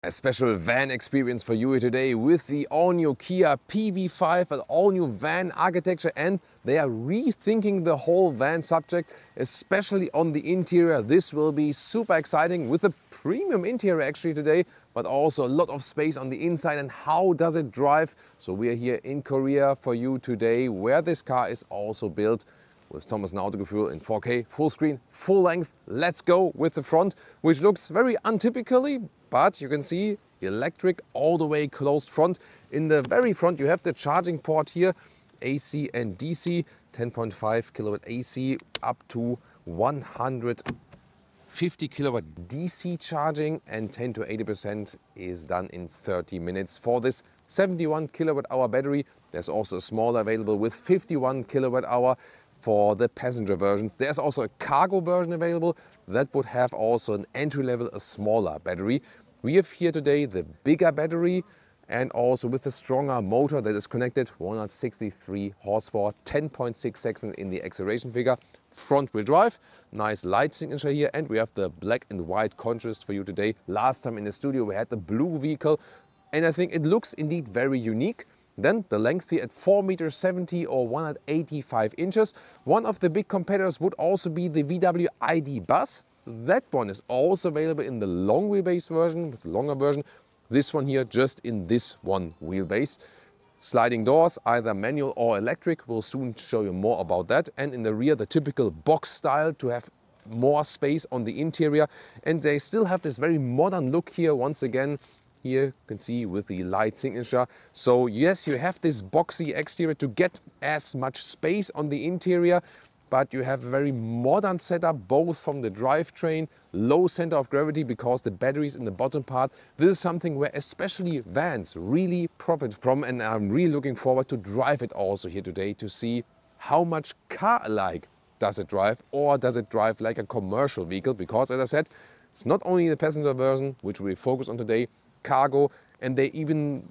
A special van experience for you today with the all-new Kia PV5, an all-new van architecture, and they are rethinking the whole van subject, especially on the interior. This will be super exciting with a premium interior actually today, but also a lot of space on the inside. And how does it drive? So we are here in Korea for you today, where this car is also built with Thomas Autogefühl in 4K, full screen, full length. Let's go with the front, which looks very untypically, but you can see electric all the way closed front. In the very front you have the charging port here, AC and DC, 10.5 kilowatt AC up to 150 kilowatt DC charging, and 10 to 80% is done in 30 minutes. For this 71 kilowatt hour battery, there's also a smaller available with 51 kilowatt hour. For the passenger versions, there's also a cargo version available that would have also an entry level, a smaller battery. We have here today the bigger battery and also with the stronger motor that is connected, 163 horsepower, 10.6 seconds in the acceleration figure, front wheel drive, nice light signature here, and we have the black and white contrast for you today. Last time in the studio we had the blue vehicle, and I think it looks indeed very unique. Then the length here at 4.70 meters or 185 inches. One of the big competitors would also be the VW ID Buzz. That one is also available in the long wheelbase version, with the longer version. This one here just in this one wheelbase. Sliding doors, either manual or electric. We'll soon show you more about that. And in the rear, the typical box style to have more space on the interior. And they still have this very modern look here once again. Here you can see with the light signature. So yes, you have this boxy exterior to get as much space on the interior, but you have a very modern setup, both from the drivetrain, low center of gravity because the batteries in the bottom part. This is something where especially vans really profit from, and I'm really looking forward to drive it also here today to see how much car-alike does it drive, or does it drive like a commercial vehicle, because as I said, it's not only the passenger version, which we focus on today, cargo, and they even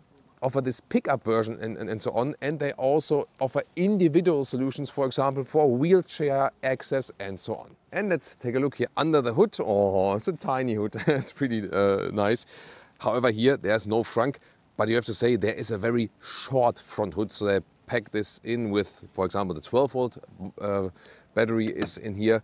offer this pickup version and so on, and they also offer individual solutions, for example for wheelchair access and so on. And let's take a look here under the hood. Oh, it's a tiny hood. It's pretty nice. However, here there's no frunk, but you have to say there is a very short front hood, so they pack this in with, for example, the 12-volt battery is in here.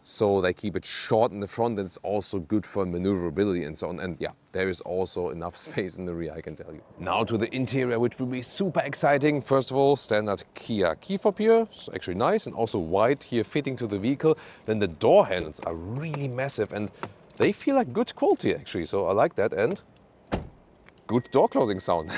So they keep it short in the front, and it's also good for maneuverability and so on. And yeah, there is also enough space in the rear, I can tell you. Now to the interior, which will be super exciting. First of all, standard Kia key fob here, it's actually nice, and also white here fitting to the vehicle. Then the door handles are really massive and they feel like good quality actually, so I like that. And good door closing sound.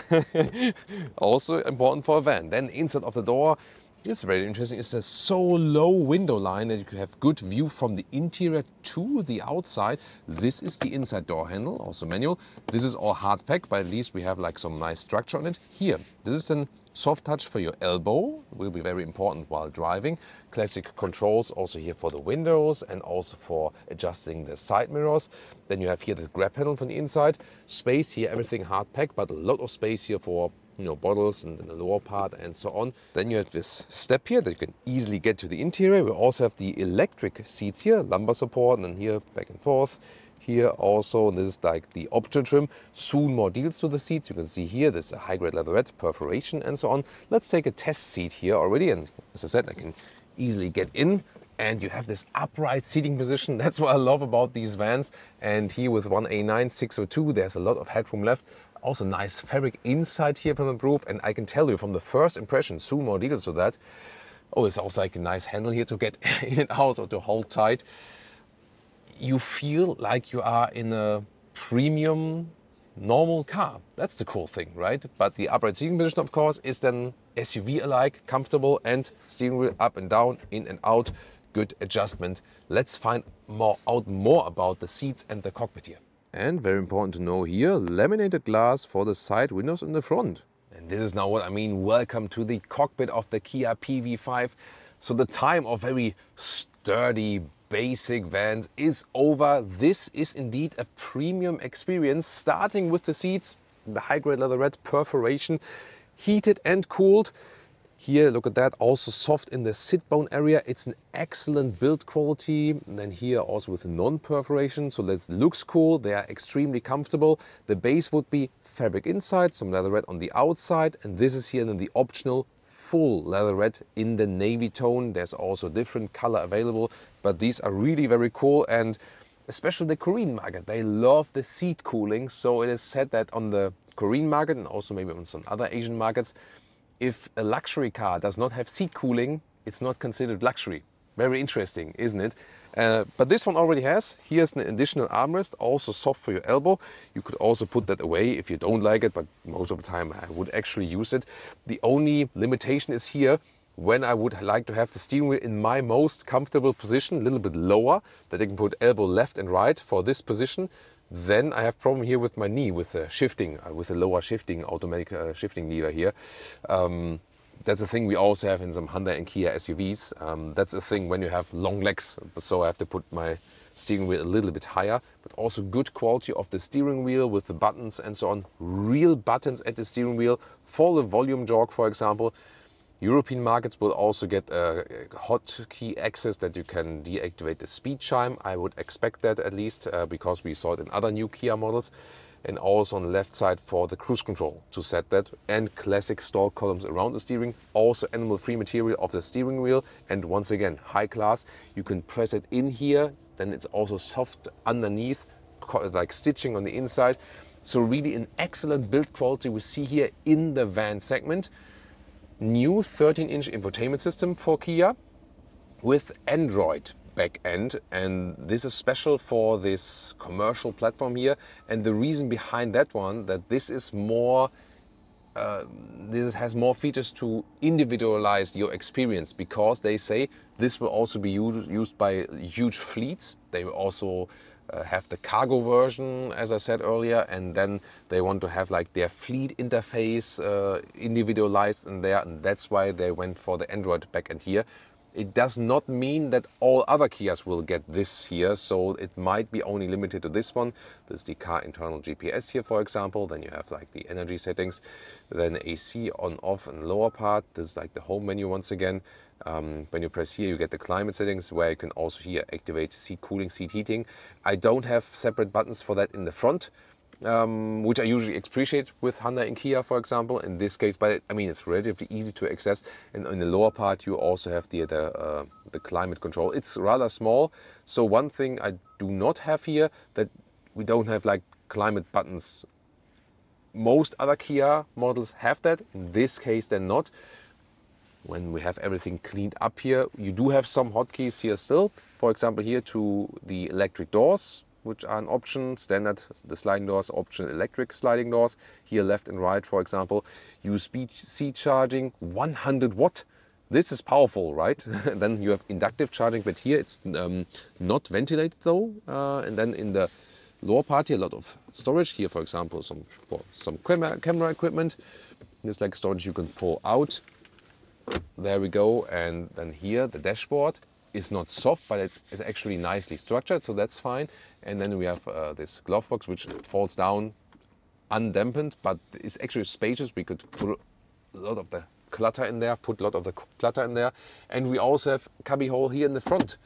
Also important for a van. Then inside of the door, it's very interesting. It's a so low window line that you can have good view from the interior to the outside. This is the inside door handle, also manual. This is all hard pack, but at least we have like some nice structure on it. Here, this is then soft touch for your elbow, will be very important while driving. Classic controls also here for the windows and also for adjusting the side mirrors. Then you have here the grab handle from the inside. Space here, everything hard pack, but a lot of space here for bottles and the lower part and so on. Then you have this step here that you can easily get to the interior. We also have the electric seats here, lumbar support, and then here back and forth. Here also, this is like the option trim. Soon more deals to the seats. You can see here, there's a high-grade leatherette perforation and so on. Let's take a test seat here already, and as I said, I can easily get in. And you have this upright seating position. That's what I love about these vans. And here with 1A9 602, there's a lot of headroom left. Also nice fabric inside here from the roof, and I can tell you from the first impression, soon more details to that. Oh, it's also like a nice handle here to get in and out or to hold tight. You feel like you are in a premium normal car. That's the cool thing, right? But the upright seating position, of course, is then SUV-alike, comfortable, and steering wheel up and down, in and out, good adjustment. Let's find out more about the seats and the cockpit here. And very important to know here, laminated glass for the side windows in the front. And this is now what I mean. Welcome to the cockpit of the Kia PV5. So the time of very sturdy, basic vans is over. This is indeed a premium experience, starting with the seats, the high-grade leatherette perforation, heated and cooled. Here, look at that, also soft in the sit bone area. It's an excellent build quality. And then here also with non-perforation, so that looks cool. They are extremely comfortable. The base would be fabric inside, some leatherette on the outside, and this is here then the optional full leatherette in the navy tone. There's also different color available, but these are really very cool, and especially the Korean market, they love the seat cooling. So it is said that on the Korean market and also maybe on some other Asian markets, if a luxury car does not have seat cooling, it's not considered luxury. Very interesting, isn't it? But this one already has. Here's an additional armrest, also soft for your elbow. You could also put that away if you don't like it, but most of the time I would actually use it. The only limitation is here, when I would like to have the steering wheel in my most comfortable position, a little bit lower, that I can put elbow left and right for this position, then I have problem here with my knee, with the shifting, with the lower shifting, automatic shifting lever here. That's a thing we also have in some Hyundai and Kia SUVs. That's a thing when you have long legs, so I have to put my steering wheel a little bit higher, but also good quality of the steering wheel with the buttons and so on. Real buttons at the steering wheel for the volume jog, for example. European markets will also get a hotkey access that you can deactivate the speed chime. I would expect that at least because we saw it in other new Kia models. And also on the left side for the cruise control to set that. And classic stall columns around the steering. Also animal-free material of the steering wheel. And once again, high class. You can press it in here. Then it's also soft underneath, like stitching on the inside. So really an excellent build quality we see here in the van segment. New 13-inch infotainment system for Kia with Android backend, and this is special for this commercial platform here. And the reason behind that one, that this is more this has more features to individualize your experience, because they say this will also be used by huge fleets. They will also have the cargo version, as I said earlier, and then they want to have like their fleet interface individualized in there, and that's why they went for the Android backend here. It does not mean that all other Kias will get this here, so it might be only limited to this one. There's the car internal GPS here, for example. Then you have like the energy settings, then AC on, off, and lower part. This is like the home menu once again. When you press here, you get the climate settings, where you can also here activate seat cooling, seat heating. I don't have separate buttons for that in the front, which I usually appreciate with Hyundai and Kia, for example, in this case. But I mean, it's relatively easy to access. And in the lower part, you also have the climate control. It's rather small. So one thing I do not have here, that we don't have like climate buttons. Most other Kia models have that. In this case, they're not. When we have everything cleaned up here, you do have some hotkeys here still. For example, here to the electric doors, which are an option. Standard, the sliding doors, option electric sliding doors. Here left and right, for example. USB-C charging, 100 watt. This is powerful, right? Then you have inductive charging, but here it's not ventilated though. And then in the lower part here, a lot of storage. Here, for example, some camera equipment. There's like storage you can pull out. There we go. And then here the dashboard is not soft, but it's actually nicely structured, so that's fine. And then we have this glove box, which falls down undampened, but is actually spacious. We could put a lot of the clutter in there, And we also have a cubby hole here in the front.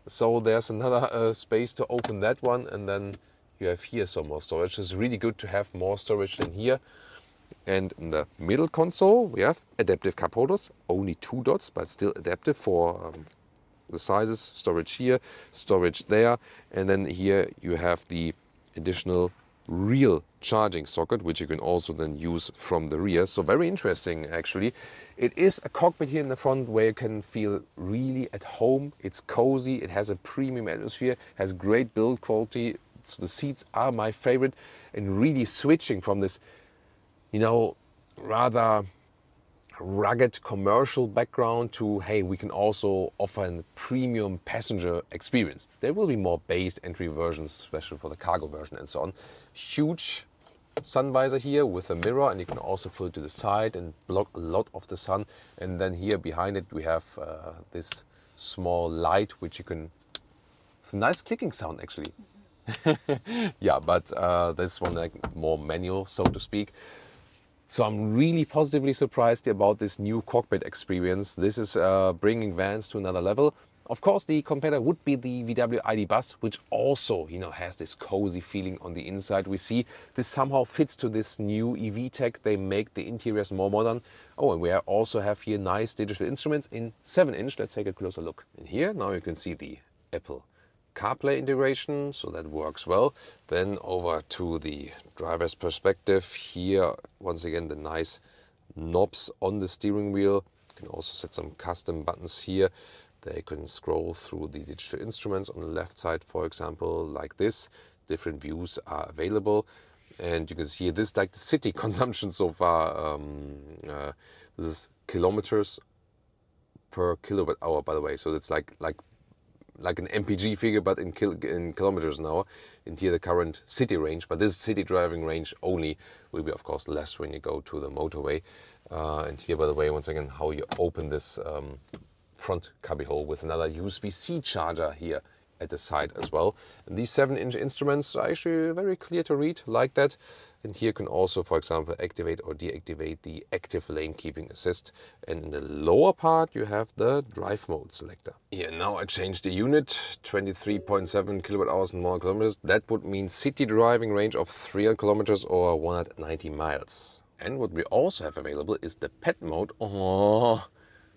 So there's another space to open that one. And then you have here some more storage. It's really good to have more storage than here. And in the middle console, we have adaptive cup holders, only 2 dots, but still adaptive for the sizes. Storage here, storage there. And then here you have the additional real charging socket, which you can also then use from the rear. So very interesting, actually. It is a cockpit here in the front where you can feel really at home. It's cozy, it has a premium atmosphere, has great build quality. The seats are my favorite, and really switching from this, you know, rather rugged commercial background to, hey, we can also offer a premium passenger experience. There will be more base entry versions, especially for the cargo version and so on. Huge sun visor here with a mirror, and you can also pull it to the side and block a lot of the sun. And then here behind it we have this small light, which you can, it's a nice clicking sound actually. Yeah, but this one like more manual, so to speak. So I'm really positively surprised about this new cockpit experience. This is bringing vans to another level. Of course, the competitor would be the VW ID. Buzz, which also, has this cozy feeling on the inside. We see this somehow fits to this new EV tech. They make the interiors more modern. Oh, and we also have here nice digital instruments in 7-inch. Let's take a closer look. And here, now you can see the Apple CarPlay integration, so that works well. Then over to the driver's perspective. Here, once again, the nice knobs on the steering wheel. You can also set some custom buttons here. They can scroll through the digital instruments on the left side, for example, like this. Different views are available. And you can see this like the city consumption so far. This is kilometers per kilowatt hour, by the way. So it's like an MPG figure, but in kilometers an hour. And here the current city range, but this city driving range only will be, of course, less when you go to the motorway. And here, by the way, once again, how you open this front cubbyhole with another USB-C charger here at the side as well. And these 7-inch instruments are actually very clear to read, like that. And here you can also, for example, activate or deactivate the active lane keeping assist. And in the lower part, you have the drive mode selector. Here, now I changed the unit, 23.7 kilowatt hours and more kilometers. That would mean city driving range of 300 kilometers or 190 miles. And what we also have available is the pet mode. Oh,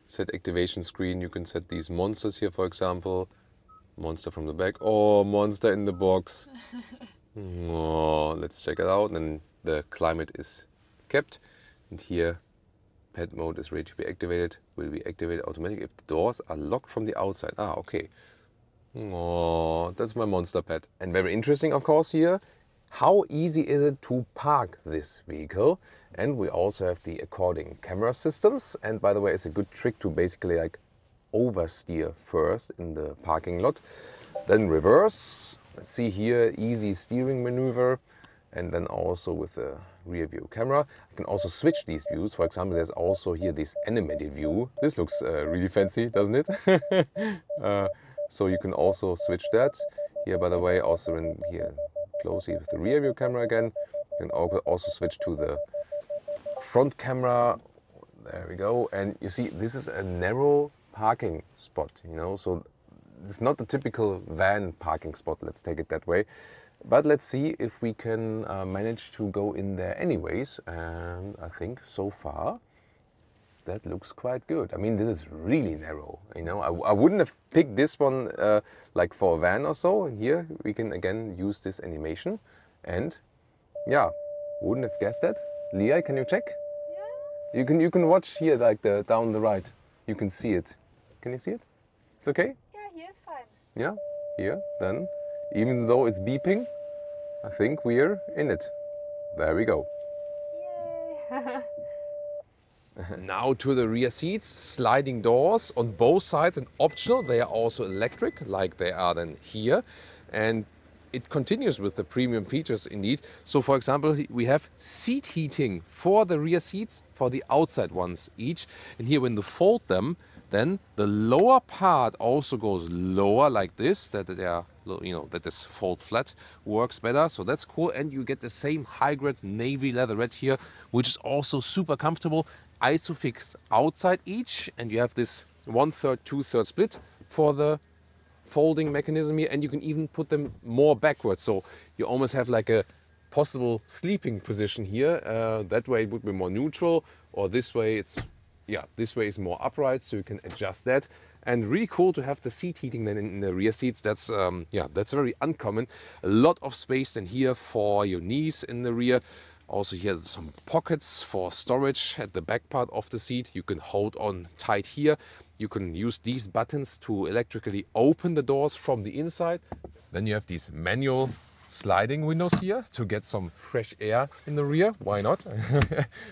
set activation screen. You can set these monsters here, for example. Monster from the back. Oh, monster in the box. Oh, let's check it out. And the climate is kept. And here, pet mode is ready to be activated. Will be activated automatically if the doors are locked from the outside. Ah, okay. Oh, that's my monster pet. And very interesting, of course, here. How easy is it to park this vehicle? And we also have the according camera systems. And by the way, it's a good trick to basically like oversteer first in the parking lot, then reverse. Let's see here, easy steering maneuver, and then also with the rear view camera. I can also switch these views. For example, there's also here this animated view. This looks really fancy, doesn't it? So you can also switch that. Here, by the way, also in here closely with the rear view camera again. You can also switch to the front camera. There we go. And you see, this is a narrow parking spot, so it's not the typical van parking spot, let's take it that way. But let's see if we can manage to go in there anyways. And I think so far that looks quite good. I mean, this is really narrow, I wouldn't have picked this one like for a van or so. And here we can again use this animation, and yeah, wouldn't have guessed that. Leah, can you check? Yeah. You can watch here, like down the right. You can see it. Can you see it? It's okay? Yeah, here is fine. Yeah, here, then, even though it's beeping, I think we're in it. There we go. Yay! Now to the rear seats, sliding doors on both sides and optional. They are also electric, like they are then here. And it continues with the premium features indeed. So for example, we have seat heating for the rear seats, for the outside ones each. And here when you fold them, then the lower part also goes lower like this, that they are, that this fold flat works better. So that's cool. And you get the same high-grade navy leatherette here, which is also super comfortable. Isofix outside each, and you have this 1/3, 2/3 split for the folding mechanism here, and you can even put them more backwards, so you almost have like a possible sleeping position here. That way it would be more neutral, or this way this way is more upright, so you can adjust that. And really cool to have the seat heating then in the rear seats. That's that's very uncommon. A lot of space then here for your knees in the rear. Also here some pockets for storage at the back part of the seat. You can hold on tight here. You can use these buttons to electrically open the doors from the inside. Then you have these manual sliding windows here to get some fresh air in the rear. Why not?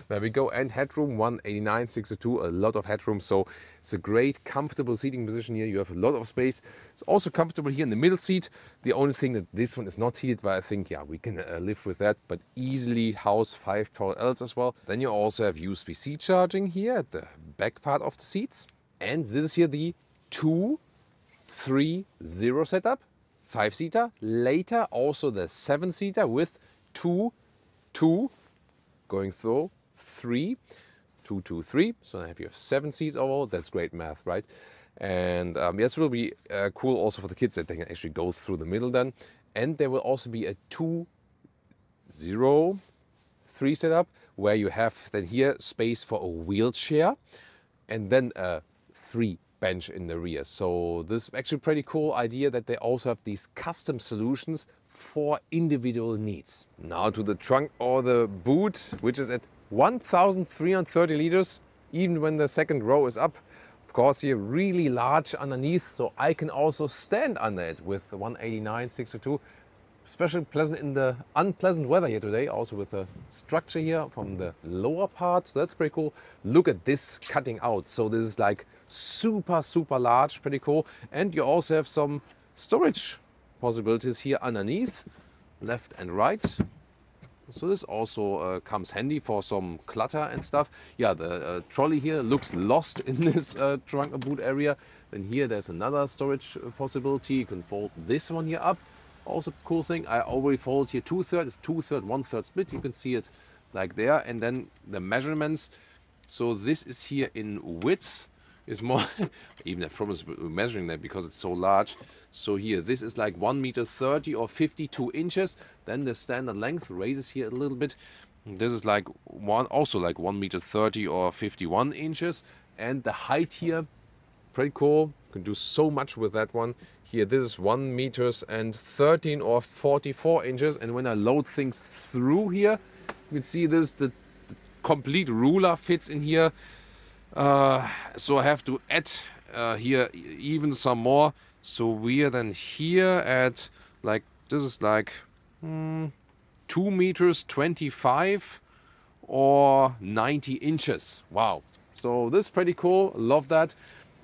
There we go. And headroom 189/62, a lot of headroom. So it's a great comfortable seating position here. You have a lot of space. It's also comfortable here in the middle seat. The only thing that this one is not heated, but I think, yeah, we can live with that, but easily house 5 tall Ls as well. Then you also have USB-C charging here at the back part of the seats. And this is here the 2-3-0 setup. 5-seater, later also the 7-seater with 2-2 going through 3, 2, 2, 3. So I have here 7 seats overall. That's great math, right? And this will be cool also for the kids that they can actually go through the middle then. And there will also be a 2, 0, 3 setup where you have then here space for a wheelchair and then a 3 bench in the rear. So this is actually a pretty cool idea that they also have these custom solutions for individual needs. Now to the trunk or the boot, which is at 1,330 liters, even when the second row is up. Of course here really large underneath, so I can also stand under it with the 189 602. Especially pleasant in the unpleasant weather here today, also with the structure here from the lower part. So that's pretty cool. Look at this cutting out. So this is like super, super large, pretty cool. And you also have some storage possibilities here underneath, left and right. So this also comes handy for some clutter and stuff. Yeah, the trolley here looks lost in this trunk or boot area. Then here there's another storage possibility. You can fold this one here up. Also cool thing, I already folded here 2/3, it's 2/3, 1/3 split. You can see it like there. And then the measurements. So this is here in width, is more, even I promise measuring that because it's so large. So here, this is like 1.30 m or 52 inches. Then the standard length raises here a little bit. This is like also like 1.30 m or 51 inches. And the height here, pretty cool. You can do so much with that one. Here, this is 1.13 m or 44 inches. And when I load things through here, you can see this, the complete ruler fits in here. So I have to add here even some more. So we are then here at like, this is like 2.25 m or 90 inches. Wow. So this is pretty cool. Love that.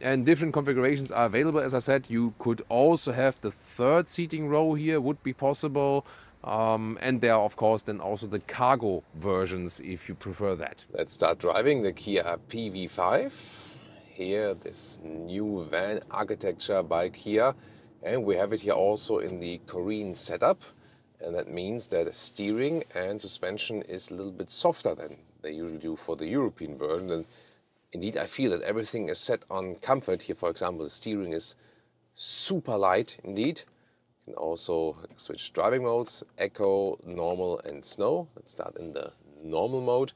And different configurations are available. As I said, you could also have the third seating row here, would be possible. And there are, of course, then also the cargo versions if you prefer that. Let's start driving the Kia PV5. Here, this new van architecture by Kia. And we have it here also in the Korean setup. And that means that steering and suspension is a little bit softer than they usually do for the European version. And indeed, I feel that everything is set on comfort. Here, for example, the steering is super light indeed. You can also switch driving modes, Eco, Normal and Snow. Let's start in the normal mode.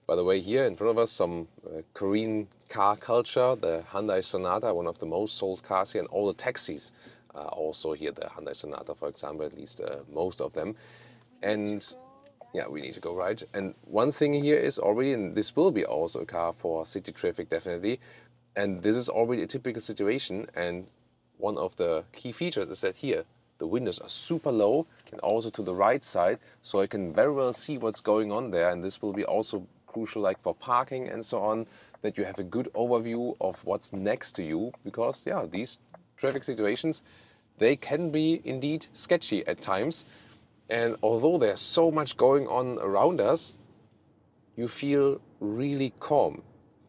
By the way, here in front of us, some Korean car culture. The Hyundai Sonata, one of the most sold cars here, and all the taxis are also here. The Hyundai Sonata, for example, at least most of them. And yeah, we need to go right. And one thing here is already, and this will be also a car for city traffic, definitely. And this is already a typical situation. And one of the key features is that here, the windows are super low and also to the right side. So I can very well see what's going on there. And this will be also crucial, like for parking and so on, that you have a good overview of what's next to you. Because, yeah, these traffic situations, they can be indeed sketchy at times. And although there's so much going on around us, you feel really calm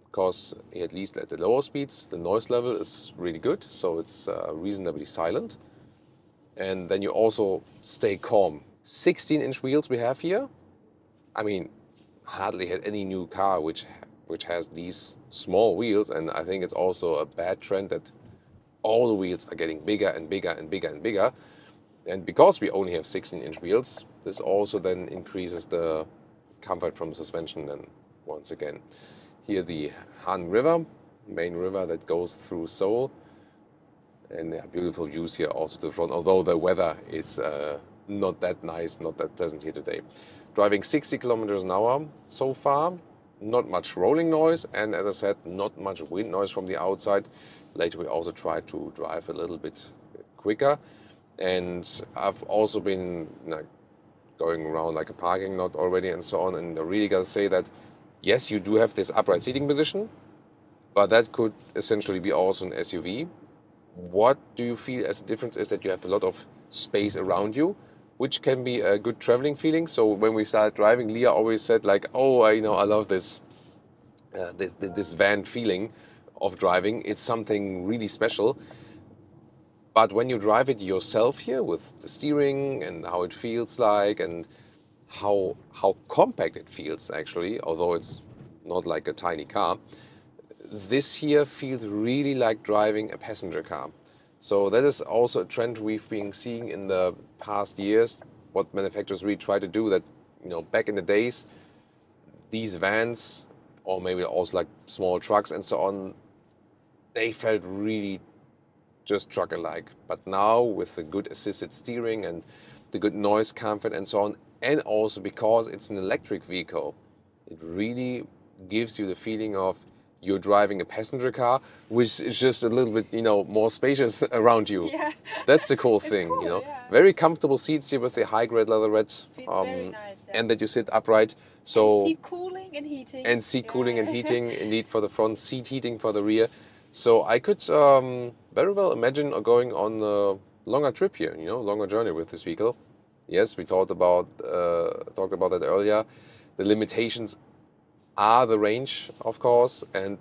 because at least at the lower speeds, the noise level is really good. So it's reasonably silent. And then you also stay calm. 16-inch wheels we have here. I mean, hardly had any new car which has these small wheels. And I think it's also a bad trend that all the wheels are getting bigger and bigger and bigger and bigger. And because we only have 16-inch wheels, this also then increases the comfort from suspension. Then once again, here the Han River, main river that goes through Seoul. And yeah, beautiful views here also to the front, although the weather is not that nice, not that pleasant here today. Driving 60 kilometers an hour so far, not much rolling noise. And as I said, not much wind noise from the outside. Later we also try to drive a little bit quicker. And I've also been going around like a parking lot already and so on. And I really gotta say that, yes, you do have this upright seating position, but that could essentially be also an SUV. What do you feel as a difference is that you have a lot of space around you, which can be a good traveling feeling. So when we started driving, Leah always said like, oh, I love this, this van feeling of driving. It's something really special. But when you drive it yourself here with the steering and how it feels like, and how compact it feels actually, although it's not like a tiny car. This here feels really like driving a passenger car. So that is also a trend we've been seeing in the past years, what manufacturers really try to do, that, you know, back in the days, these vans, or maybe also like small trucks and so on, they felt really just truck-alike. But now with the good assisted steering and the good noise comfort and so on, and also because it's an electric vehicle, it really gives you the feeling of you're driving a passenger car, which is just a little bit, you know, more spacious around you. Yeah. That's the cool thing, cool, you know. yeah. Very comfortable seats here with the high-grade leatherettes, Feels very nice, yeah. and that you sit upright. So and seat cooling and heating. And seat cooling and heating, indeed, for the front, seat heating for the rear. So I could very well imagine going on a longer trip here, you know, longer journey with this vehicle. Yes, we talked about that earlier. The limitations are the range, of course, and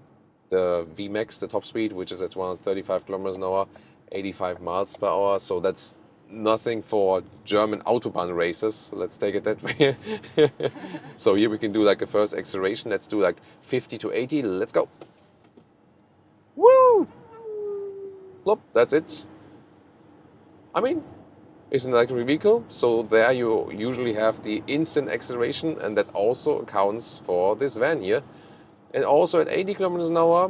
the VMAX, the top speed, which is at 135 kilometers an hour, 85 miles per hour. So that's nothing for German Autobahn races. Let's take it that way. So here we can do like a first acceleration. Let's do like 50 to 80. Let's go. Woo! Plop, that's it. I mean, it's an electric vehicle, so there you usually have the instant acceleration, and that also accounts for this van here. And also at 80 kilometers an hour,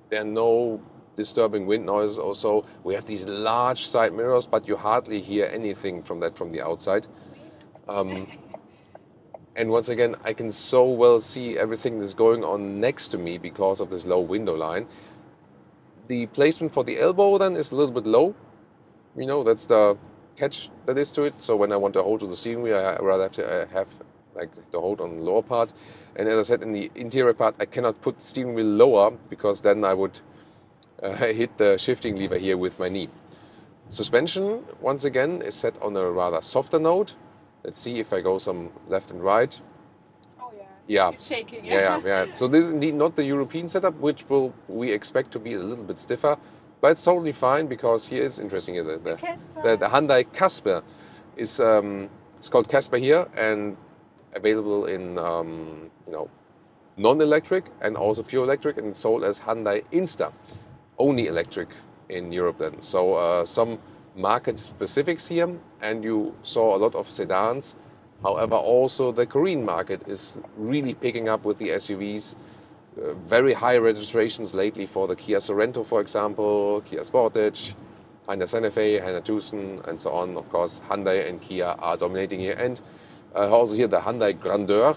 there are no disturbing wind noises. Also, we have these large side mirrors, but you hardly hear anything from that from the outside. And once again, I can so well see everything that's going on next to me because of this low window line. The placement for the elbow then is a little bit low. You know, that's the catch that is to it. So when I want to hold to the steering wheel, I rather have like the hold on the lower part. And as I said, in the interior part, I cannot put the steering wheel lower because then I would hit the shifting lever here with my knee. Suspension, once again, is set on a rather softer note. Let's see if I go some left and right. Oh yeah. Yeah. It's shaking. Yeah. So this is indeed not the European setup, which we expect to be a little bit stiffer. But it's totally fine because here it's interesting. The Hyundai Casper is it's called Casper here and available in you know, non-electric and also pure electric, and it's sold as Hyundai Insta, only electric in Europe then. So some market specifics here, and you saw a lot of sedans. However, also the Korean market is really picking up with the SUVs. Very high registrations lately for the Kia Sorento, for example, Kia Sportage, Hyundai Santa Fe, Hyundai Tucson, and so on. Of course, Hyundai and Kia are dominating here. And also here the Hyundai Grandeur,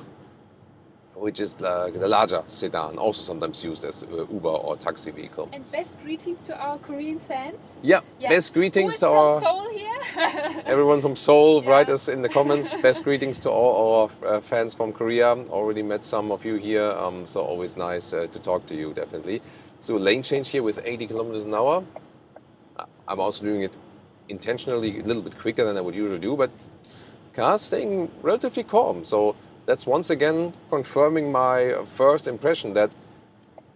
which is the larger sedan, also sometimes used as Uber or taxi vehicle. And best greetings to our Korean fans. Yeah. Best greetings to our Seoul here. Everyone from Seoul. Write us in the comments. Best greetings to all our fans from Korea. Already met some of you here, so always nice to talk to you, definitely. So lane change here with 80 kilometers an hour. I'm also doing it intentionally a little bit quicker than I would usually do, but car staying relatively calm. So that's once again confirming my first impression that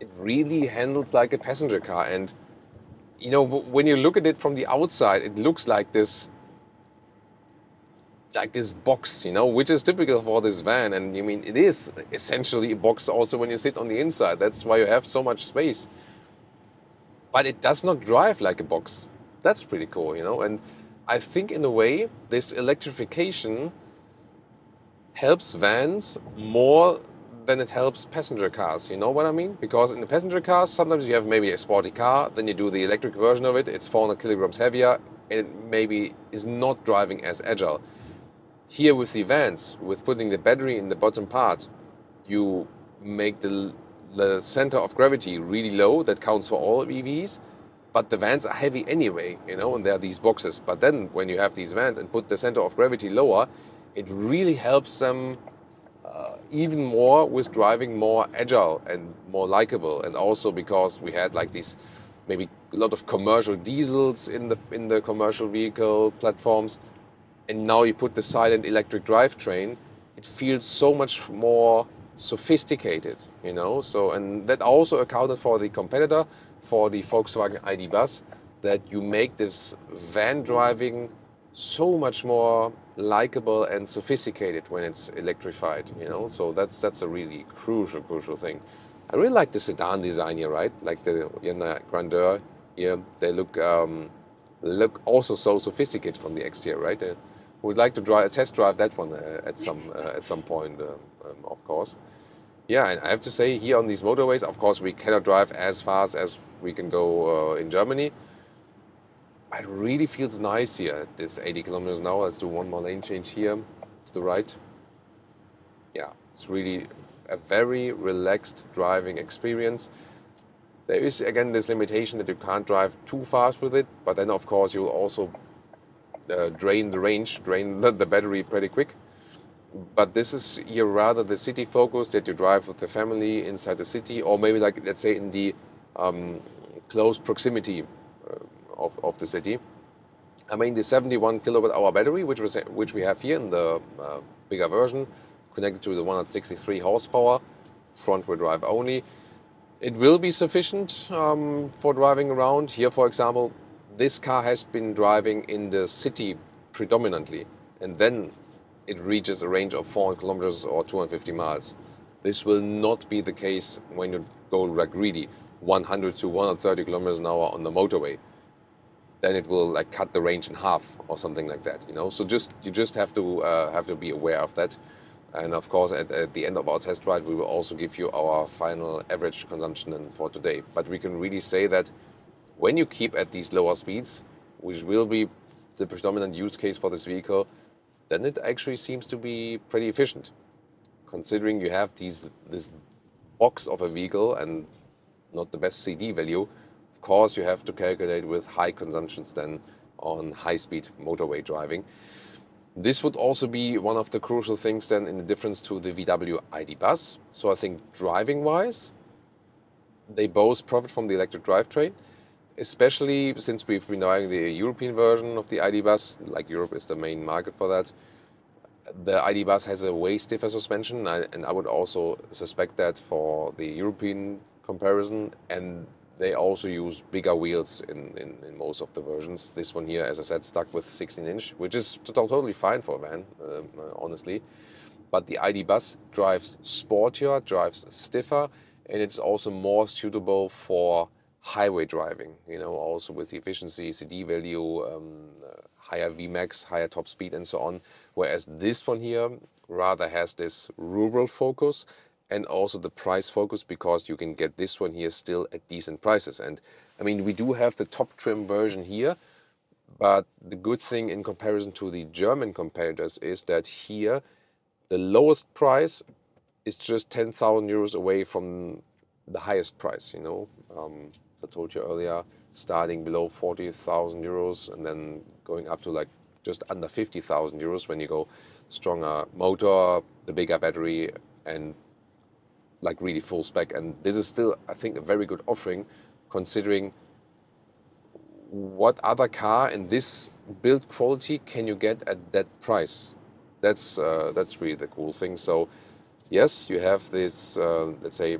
it really handles like a passenger car. And, you know, when you look at it from the outside, it looks like this box, you know, which is typical for this van. And I mean, it is essentially a box also when you sit on the inside. That's why you have so much space. But it does not drive like a box. That's pretty cool, you know. And I think in a way, this electrification helps vans more than it helps passenger cars. You know what I mean? Because in the passenger cars, sometimes you have maybe a sporty car, then you do the electric version of it, it's 400 kilograms heavier, and it maybe is not driving as agile. Here with the vans, with putting the battery in the bottom part, you make the center of gravity really low. That counts for all EVs. But the vans are heavy anyway, you know, and there are these boxes. But then when you have these vans and put the center of gravity lower, it really helps them even more with driving more agile and more likable. And also because we had like these maybe a lot of commercial diesels in the commercial vehicle platforms, and now you put the silent electric drivetrain, it feels so much more sophisticated, you know. So, and that also accounted for the competitor, for the Volkswagen ID Bus, that you make this van driving so much more likable and sophisticated when it's electrified, you know. So that's a really crucial thing. I really like the sedan design here, right? Like the grandeur here. They look also so sophisticated from the exterior, right? Would like to test drive that one at some point, of course. Yeah, and I have to say, here on these motorways, of course, we cannot drive as fast as we can go in Germany. It really feels nice here at this 80 kilometers an hour. Let's do one more lane change here to the right. Yeah, it's really a very relaxed driving experience. There is, again, this limitation that you can't drive too fast with it, but then, of course, you'll also drain the battery pretty quick. But this is here rather the city focus, that you drive with the family inside the city, or maybe, like, let's say, in the close proximity of the city. I mean, the 71 kilowatt hour battery, which we have here in the bigger version, connected to the 163 horsepower, front wheel drive only. It will be sufficient for driving around. Here, for example, this car has been driving in the city predominantly, and then it reaches a range of 400 kilometers or 250 miles. This will not be the case when you go like really 100 to 130 kilometers an hour on the motorway. Then it will like cut the range in half or something like that, you know. So you just have to be aware of that. And of course, at the end of our test ride, we will also give you our final average consumption for today. But we can really say that when you keep at these lower speeds, which will be the predominant use case for this vehicle, then it actually seems to be pretty efficient, considering you have this box of a vehicle and not the best CD value. Of course, you have to calculate with high consumptions then on high-speed motorway driving. This would also be one of the crucial things then in the difference to the VW ID. Buzz. So I think driving-wise, they both profit from the electric drivetrain, especially since we've been driving the European version of the ID. Buzz, like Europe is the main market for that. The ID. Buzz has a way stiffer suspension, and I would also suspect that for the European comparison, and they also use bigger wheels in most of the versions. This one here, as I said, stuck with 16-inch, which is totally fine for a van, honestly. But the ID. Buzz drives sportier, drives stiffer, and it's also more suitable for highway driving, you know, also with the efficiency, CD value, higher Vmax, higher top speed, and so on. Whereas this one here rather has this rural focus and also the price focus, because you can get this one here still at decent prices. And I mean, we do have the top trim version here, but the good thing in comparison to the German competitors is that here the lowest price is just 10,000 euros away from the highest price, you know. As I told you earlier, starting below 40,000 euros and then going up to like just under 50,000 euros when you go stronger motor, the bigger battery, and like really full spec. And this is still, I think, a very good offering, considering what other car in this build quality can you get at that price. That's really the cool thing. So yes, you have this let's say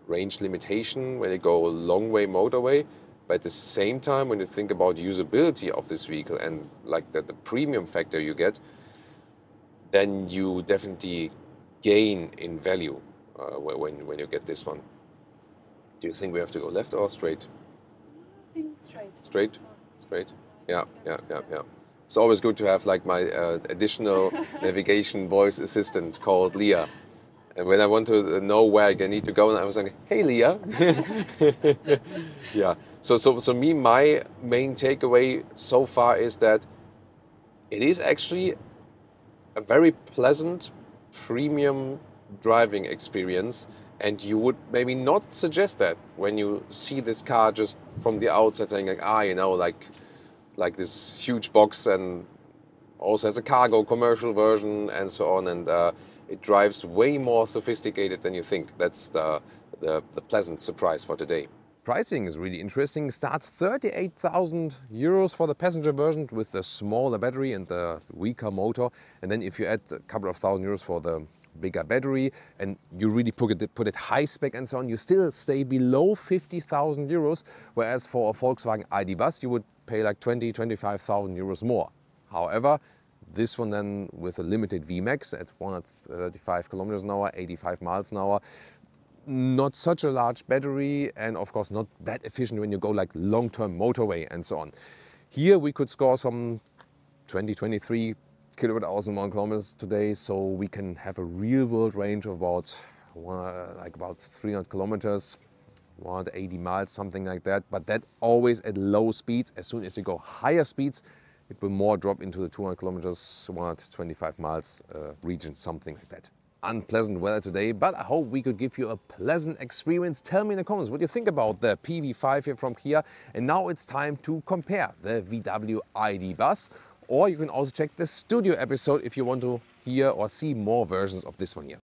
range limitation when you go a long way motorway, but at the same time, when you think about usability of this vehicle and like the premium factor you get, then you definitely gain in value when you get this one. Do you think we have to go left or straight? I think straight. Straight? Straight? Yeah. It's always good to have like my additional navigation voice assistant called Leah. And when I want to know where I need to go, and I was like, "Hey, Leah." Yeah. So my main takeaway so far is that it is actually a very pleasant, premium driving experience, and you would maybe not suggest that when you see this car just from the outside, saying like, you know, like this huge box, and also has a cargo commercial version and so on, and it drives way more sophisticated than you think. That's the pleasant surprise for today. Pricing is really interesting. Starts 38,000 euros for the passenger version with the smaller battery and the weaker motor. And then if you add a couple of thousand euros for the bigger battery and you really put it high spec and so on, you still stay below 50,000 euros. Whereas for a Volkswagen ID. Buzz, you would pay like 20,000–25,000 euros more. However, this one then with a limited Vmax at 135 kilometers an hour, 85 miles an hour. Not such a large battery, and of course not that efficient when you go like long-term motorway and so on. Here we could score some 23 kilowatt hours and 1 kilometers today, so we can have a real world range of about 300 kilometers, 180 miles, something like that. But that always at low speeds. As soon as you go higher speeds, it will more drop into the 200 kilometers, 125 miles region, something like that. Unpleasant weather today, but I hope we could give you a pleasant experience. Tell me in the comments what you think about the PV5 here from Kia. And now it's time to compare the VW ID. Bus. Or you can also check the studio episode if you want to hear or see more versions of this one here.